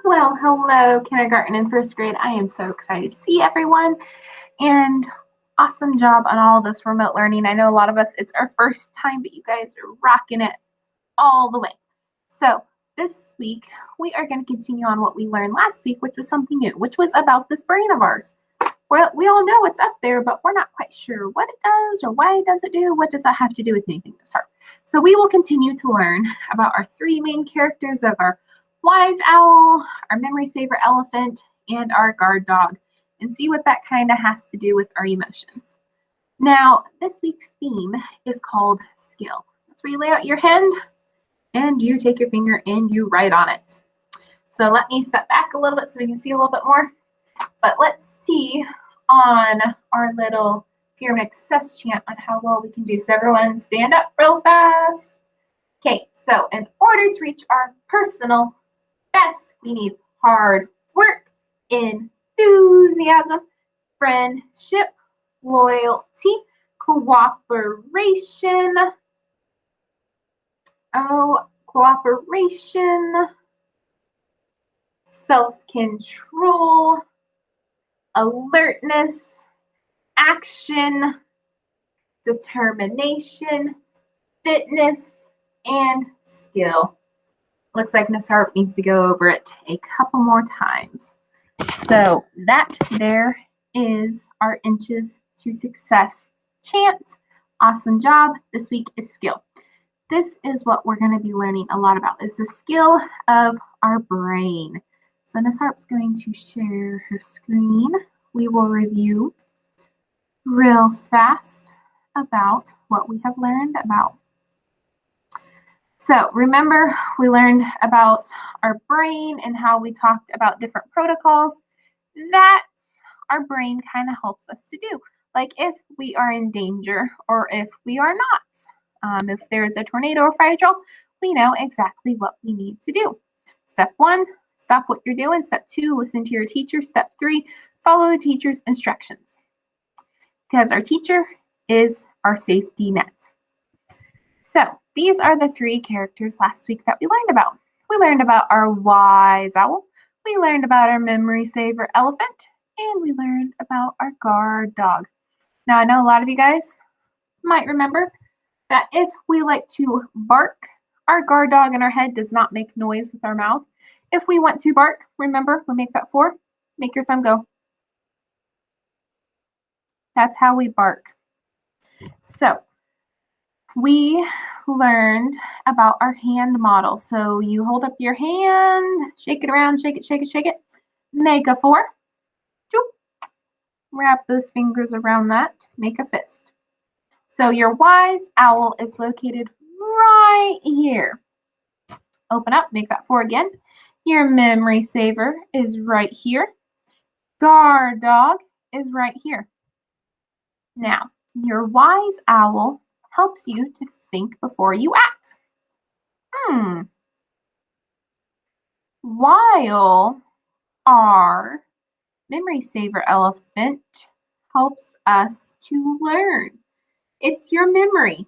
Well, hello, kindergarten and first grade. I am so excited to see everyone and awesome job on all this remote learning. I know a lot of us, it's our first time, but you guys are rocking it all the way. So, this week we are going to continue on what we learned last week, which was something new, which was about this brain of ours. Well, we all know it's up there, but we're not quite sure what it does or why it does it do. What does that have to do with anything this hard? So, we will continue to learn about our three main characters of our wise owl, our memory saver elephant, and our guard dog, and see what that kind of has to do with our emotions. Now, this week's theme is called skill. That's where you lay out your hand and you take your finger and you write on it. So let me step back a little bit so we can see a little bit more. But let's see on our little pyramid success chant on how well we can do. So everyone stand up real fast. Okay, so in order to reach our personal best, we need hard work, enthusiasm, friendship, loyalty, cooperation, self-control, alertness, action, determination, fitness, and skill. Looks like Miss Harp needs to go over it a couple more times. So that there is our inches to success chant. Awesome job. This week is skill. This is what we're going to be learning a lot about, is the skill of our brain. So Miss Harp's going to share her screen. We will review real fast about what we have learned about. So remember, we learned about our brain and how we talked about different protocols that our brain kind of helps us to do. Like if we are in danger or if we are not. If there's a tornado or fire drill, we know exactly what we need to do. Step 1, stop what you're doing. Step 2, listen to your teacher. Step 3, follow the teacher's instructions. Because our teacher is our safety net. So these are the three characters last week that we learned about. We learned about our wise owl, we learned about our memory saver elephant, and we learned about our guard dog. Now I know a lot of you guys might remember that if we like to bark, our guard dog in our head does not make noise with our mouth. If we want to bark, remember, we make that 4, make your thumb go. That's how we bark. So we learned about our hand model. So you hold up your hand, shake it around, shake it, shake it, shake it. Make a 4. Wrap those fingers around that. Make a fist. So your wise owl is located right here. Open up, make that 4 again. Your memory saver is right here. Guard dog is right here. Now, your wise owl helps you to think before you act. While our memory saver elephant helps us to learn. It's your memory.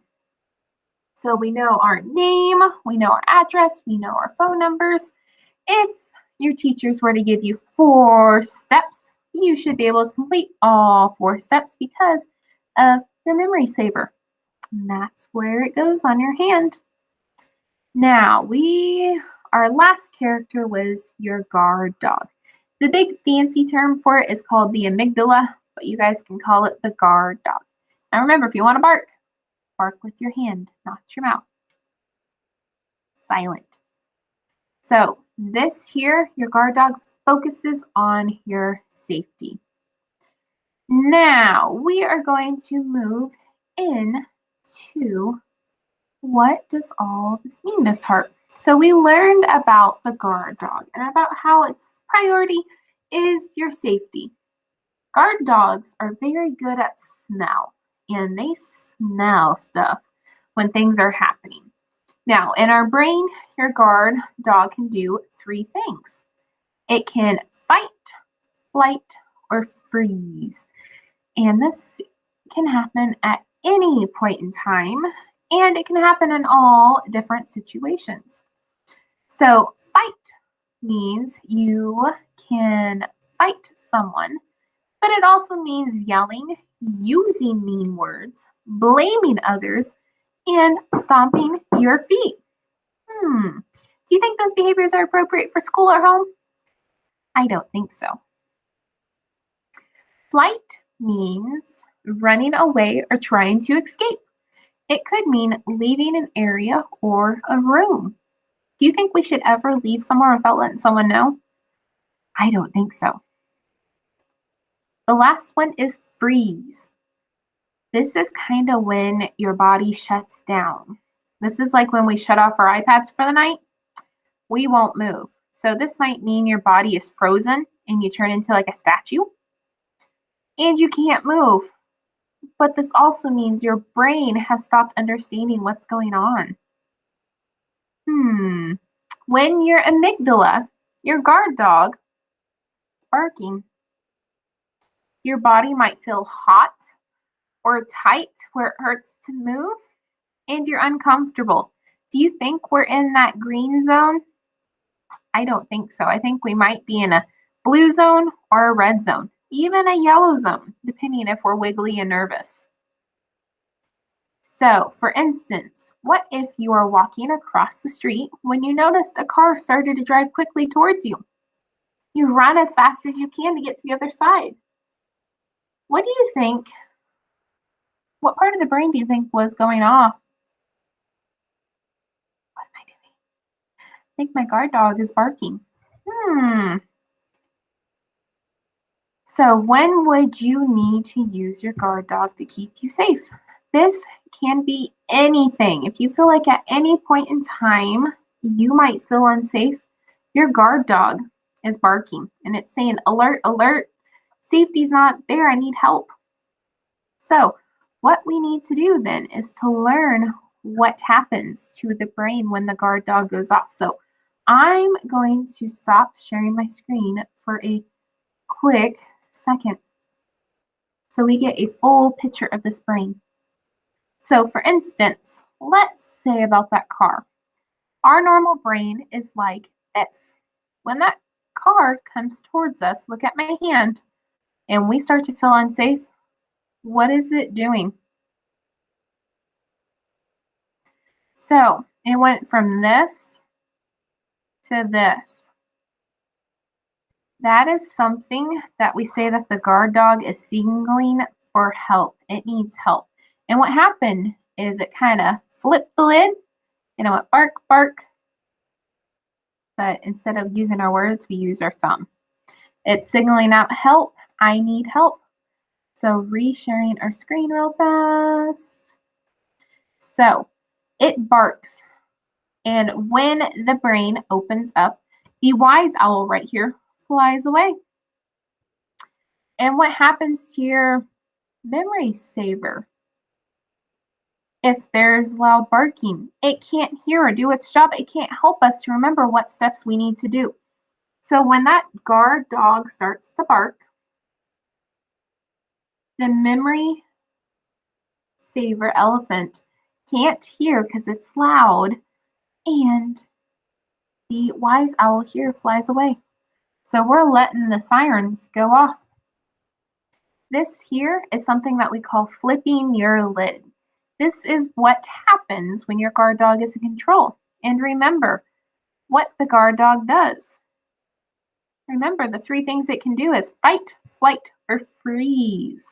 So we know our name, we know our address, we know our phone numbers. If your teachers were to give you 4 steps, you should be able to complete all 4 steps because of your memory saver. And that's where it goes on your hand. Now, our last character was your guard dog. The big fancy term for it is called the amygdala, but you guys can call it the guard dog. Now remember, if you want to bark, bark with your hand, not your mouth. Silent. So this here, your guard dog, focuses on your safety. Now we are going to move into what does all this mean, Miss Hart? So we learned about the guard dog and about how its priority is your safety. Guard dogs are very good at smell, and they smell stuff when things are happening. Now, in our brain, your guard dog can do 3 things. It can fight, flight, or freeze. And this can happen at any point in time, and it can happen in all different situations. So, fight. means you can fight someone, but it also means yelling, using mean words, blaming others, and stomping your feet. Do you think those behaviors are appropriate for school or home? I don't think so. Flight means running away or trying to escape. It could mean leaving an area or a room. Do you think we should ever leave somewhere without letting someone know? I don't think so. The last one is freeze. This is kind of when your body shuts down. This is like when we shut off our iPads for the night. We won't move. So this might mean your body is frozen and you turn into like a statue and you can't move. But this also means your brain has stopped understanding what's going on. When your amygdala, your guard dog, is barking, your body might feel hot or tight where it hurts to move, and you're uncomfortable. Do you think we're in that green zone? I don't think so. I think we might be in a blue zone or a red zone, even a yellow zone, depending if we're wiggly and nervous. So, for instance, what if you are walking across the street when you noticed a car started to drive quickly towards you? You run as fast as you can to get to the other side. What do you think? What part of the brain do you think was going off? What am I doing? I think my guard dog is barking. So when would you need to use your guard dog to keep you safe? This can be anything. If you feel like at any point in time you might feel unsafe, your guard dog is barking and it's saying, alert, alert, safety's not there, I need help. So what we need to do then is to learn what happens to the brain when the guard dog goes off. So I'm going to stop sharing my screen for a quick second so we get a full picture of this brain. So for instance, let's say about that car. Our normal brain is like this. When that car comes towards us, look at my hand, and we start to feel unsafe, what is it doing? So it went from this to this. That is something that we say that the guard dog is signaling for help. It needs help. And what happened is it kind of flipped the lid and it went bark, bark. But instead of using our words, we use our thumb. It's signaling out help. I need help. So re-sharing our screen real fast. So it barks. And when the brain opens up, the wise owl right here flies away. And what happens to your memory saver? If there's loud barking, it can't hear or do its job. It can't help us to remember what steps we need to do. So when that guard dog starts to bark, the memory saver elephant can't hear because it's loud, and the wise owl here flies away. So we're letting the sirens go off. This here is something that we call flipping your lid. This is what happens when your guard dog is in control. And remember what the guard dog does. Remember, the three things it can do is fight, flight, or freeze.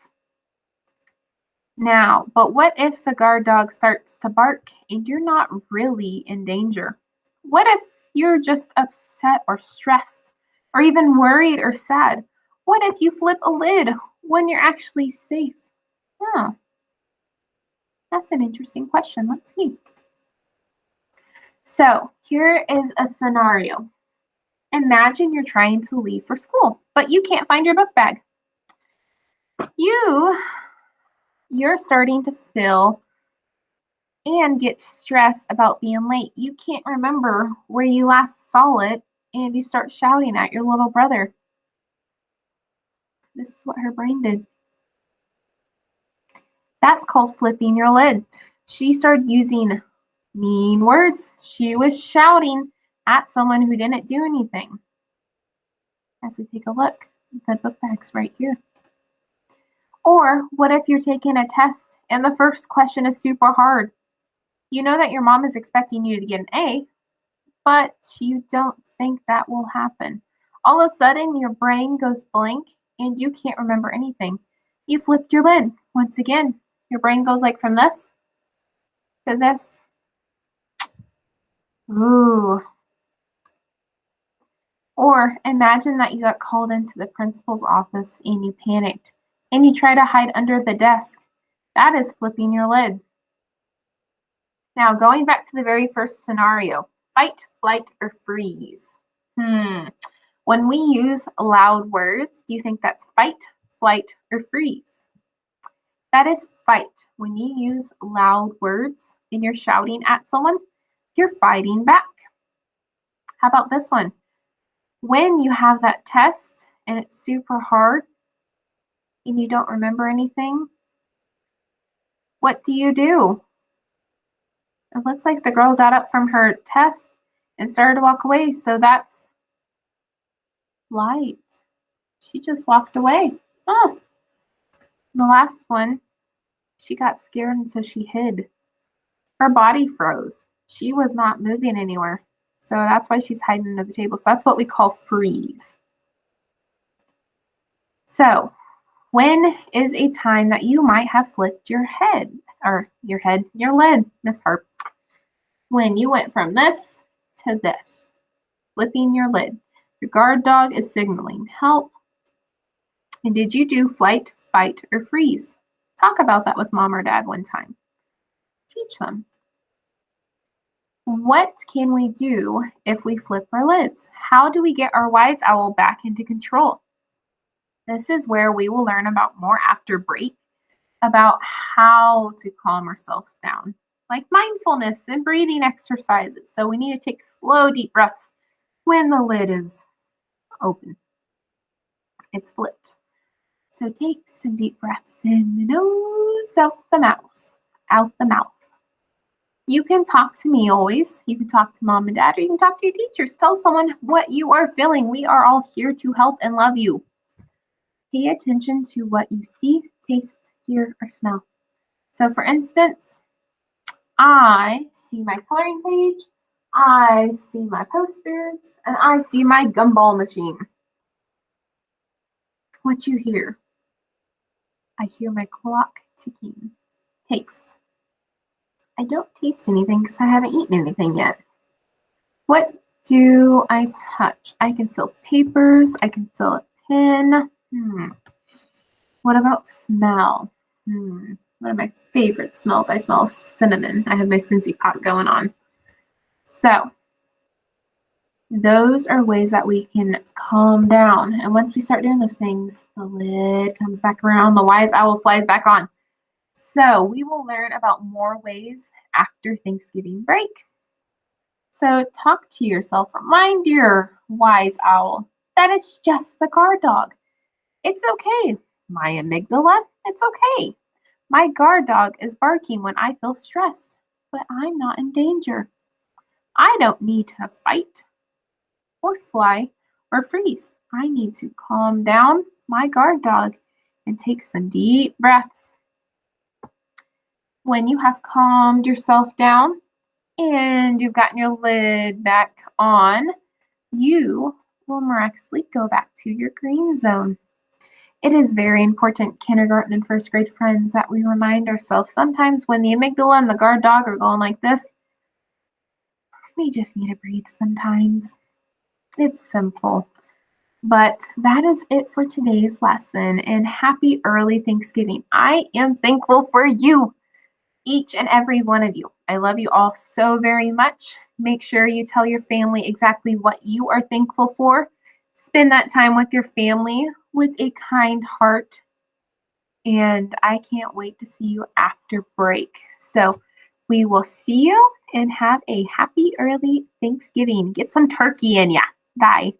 Now, but what if the guard dog starts to bark and you're not really in danger? What if you're just upset or stressed or even worried or sad? What if you flip a lid when you're actually safe? That's an interesting question. Let's see. So here is a scenario. Imagine you're trying to leave for school, but you can't find your book bag. You're starting to feel and get stressed about being late. You can't remember where you last saw it, and you start shouting at your little brother. This is what her brain did. That's called flipping your lid. She started using mean words. She was shouting at someone who didn't do anything? As we take a look, the book bag's right here. Or what if you're taking a test and the first question is super hard? You know that your mom is expecting you to get an A, but you don't think that will happen. All of a sudden, your brain goes blank and you can't remember anything. You flipped your lid. Once again, your brain goes like from this to this. Ooh. Or imagine that you got called into the principal's office and you panicked and you try to hide under the desk. That is flipping your lid. Now, going back to the very first scenario, fight, flight, or freeze. When we use loud words, do you think that's fight, flight, or freeze? That is fight. When you use loud words and you're shouting at someone, you're fighting back. How about this one? When you have that test and it's super hard and you don't remember anything, what do? It looks like the girl got up from her test and started to walk away, so that's flight. She just walked away. Oh. The last one, she got scared and so she hid. Her body froze. She was not moving anywhere. So that's why she's hiding under the table. So that's what we call freeze. So when is a time that you might have flipped your lid, Miss Harp? When you went from this to this, flipping your lid. Your guard dog is signaling help. And did you do flight, fight, or freeze? Talk about that with mom or dad one time. Teach them. What can we do if we flip our lids? How do we get our wise owl back into control? This is where we will learn about more after break, about how to calm ourselves down, like mindfulness and breathing exercises. So we need to take slow, deep breaths when the lid is open. It's flipped. So take some deep breaths in the nose, out the mouth. You can talk to me always. You can talk to mom and dad, or you can talk to your teachers. Tell someone what you are feeling. We are all here to help and love you. Pay attention to what you see, taste, hear, or smell. So for instance, I see my coloring page, I see my posters, and I see my gumball machine. What you hear? I hear my clock ticking. Taste. I don't taste anything because I haven't eaten anything yet. What do I touch? I can feel papers. I can feel a pen. What about smell? One of my favorite smells. I smell cinnamon. I have my Scentsy pot going on. So those are ways that we can calm down. And once we start doing those things, the lid comes back around. The wise owl flies back on. So we will learn about more ways after Thanksgiving break. So talk to yourself. Remind your wise owl that it's just the guard dog. It's okay. My amygdala, it's okay. My guard dog is barking when I feel stressed, but I'm not in danger. I don't need to fight or fly or freeze. I need to calm down my guard dog and take some deep breaths. When you have calmed yourself down and you've gotten your lid back on, you will miraculously go back to your green zone. It is very important, kindergarten and first grade friends, that we remind ourselves sometimes when the amygdala and the guard dog are going like this, we just need to breathe sometimes. It's simple. But that is it for today's lesson, and happy early Thanksgiving. I am thankful for you, each and every one of you. I love you all so very much. Make sure you tell your family exactly what you are thankful for. Spend that time with your family with a kind heart. And I can't wait to see you after break. So we will see you and have a happy early Thanksgiving. Get some turkey in ya. Bye.